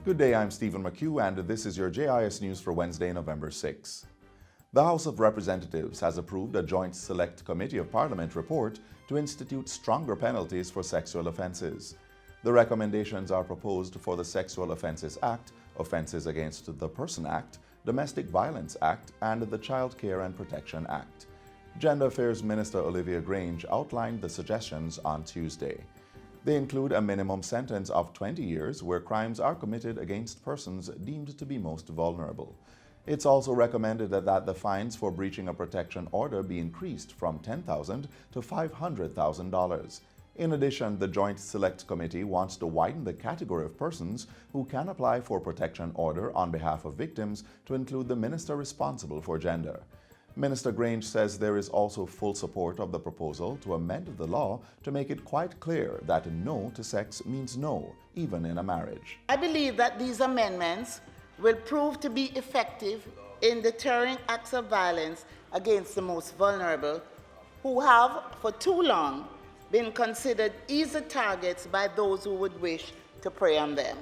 Good day, I'm Stephen McHugh, and this is your JIS News for Wednesday, November 6. The House of Representatives has approved a Joint Select Committee of Parliament report to institute stronger penalties for sexual offences. The recommendations are proposed for the Sexual Offences Act, Offences Against the Person Act, Domestic Violence Act, and the Child Care and Protection Act. Gender Affairs Minister Olivia Grange outlined the suggestions on Tuesday. They include a minimum sentence of 20 years where crimes are committed against persons deemed to be most vulnerable. It's also recommended that the fines for breaching a protection order be increased from $10,000 to $500,000. In addition, the Joint Select Committee wants to widen the category of persons who can apply for protection order on behalf of victims to include the minister responsible for gender. Minister Grange says there is also full support of the proposal to amend the law to make it quite clear that no to sex means no, even in a marriage. I believe that these amendments will prove to be effective in deterring acts of violence against the most vulnerable, who have, for too long, been considered easy targets by those who would wish to prey on them.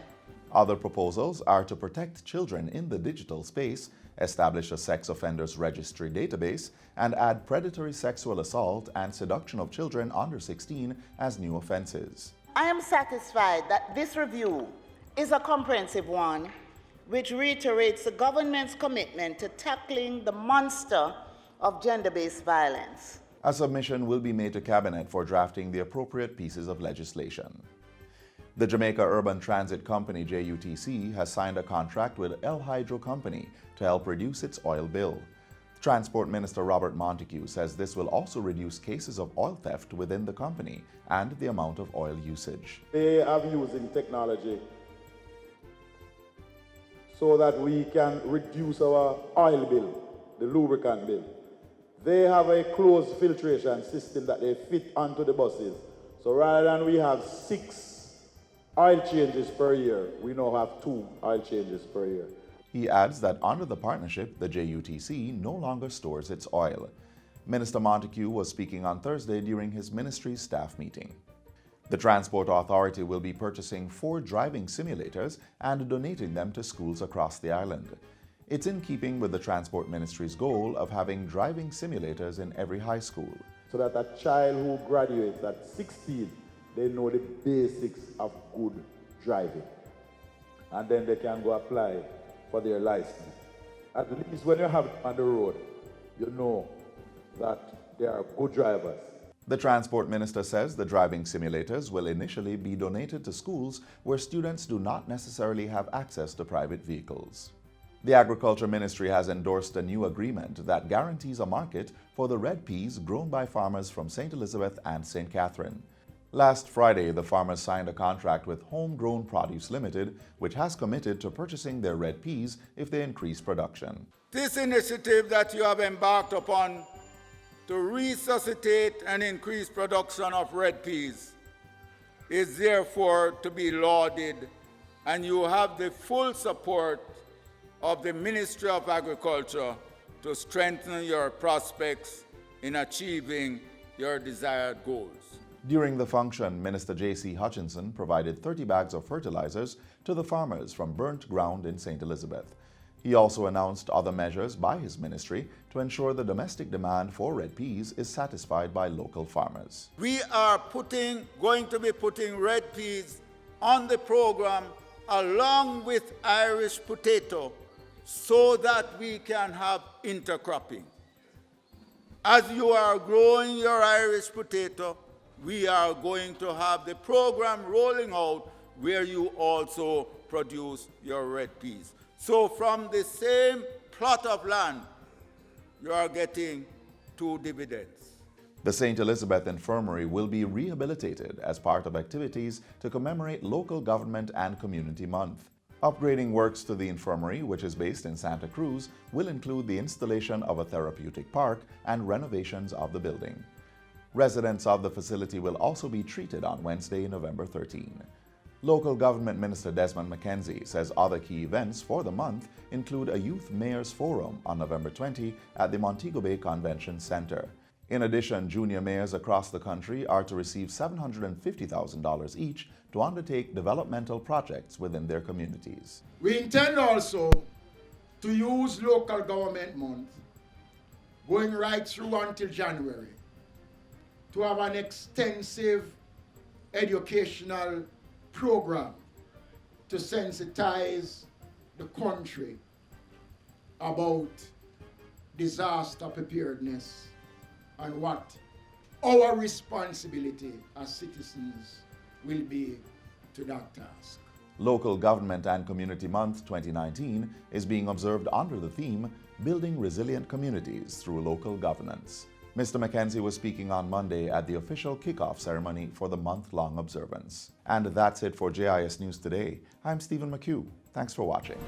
Other proposals are to protect children in the digital space, establish a sex offenders registry database, and add predatory sexual assault and seduction of children under 16 as new offenses. I am satisfied that this review is a comprehensive one which reiterates the government's commitment to tackling the monster of gender-based violence. A submission will be made to Cabinet for drafting the appropriate pieces of legislation. The Jamaica Urban Transit Company, JUTC, has signed a contract with El Hydro Company to help reduce its oil bill. Transport Minister Robert Montego says this will also reduce cases of oil theft within the company and the amount of oil usage. They are using technology so that we can reduce our oil bill, the lubricant bill. They have a closed filtration system that they fit onto the buses. So rather than we have 6 oil changes per year, we now have 2 oil changes per year. He adds that under the partnership, the JUTC no longer stores its oil. Minister Montego was speaking on Thursday during his ministry's staff meeting. The Transport Authority will be purchasing 4 driving simulators and donating them to schools across the island. It's in keeping with the Transport Ministry's goal of having driving simulators in every high school. So that a child who graduates at 16, they know the basics of good driving. And then they can go apply for their license. At least when you have them on the road, you know that they are good drivers. The Transport Minister says the driving simulators will initially be donated to schools where students do not necessarily have access to private vehicles. The Agriculture Ministry has endorsed a new agreement that guarantees a market for the red peas grown by farmers from St. Elizabeth and St. Catherine. Last Friday, the farmers signed a contract with Homegrown Produce Limited, which has committed to purchasing their red peas if they increase production. This initiative that you have embarked upon to resuscitate and increase production of red peas is therefore to be lauded, and you have the full support of the Ministry of Agriculture to strengthen your prospects in achieving your desired goals. During the function, Minister J.C. Hutchinson provided 30 bags of fertilizers to the farmers from burnt ground in St. Elizabeth. He also announced other measures by his ministry to ensure the domestic demand for red peas is satisfied by local farmers. We are going to be putting red peas on the program along with Irish potato so that we can have intercropping. As you are growing your Irish potato, we are going to have the program rolling out where you also produce your red peas. So from the same plot of land, you are getting 2 dividends. The St. Elizabeth Infirmary will be rehabilitated as part of activities to commemorate Local Government and Community Month. Upgrading works to the infirmary, which is based in Santa Cruz, will include the installation of a therapeutic park and renovations of the building. Residents of the facility will also be treated on Wednesday, November 13. Local Government Minister Desmond McKenzie says other key events for the month include a Youth Mayors Forum on November 20 at the Montego Bay Convention Center. In addition, junior mayors across the country are to receive $750,000 each to undertake developmental projects within their communities. We intend also to use local government month going right through until January to have an extensive educational program to sensitize the country about disaster preparedness and what our responsibility as citizens will be to that task. Local Government and Community Month 2019 is being observed under the theme Building Resilient Communities Through Local Governance. Mr. McKenzie was speaking on Monday at the official kickoff ceremony for the month-long observance. And that's it for JIS News Today. I'm Stephen McHugh. Thanks for watching.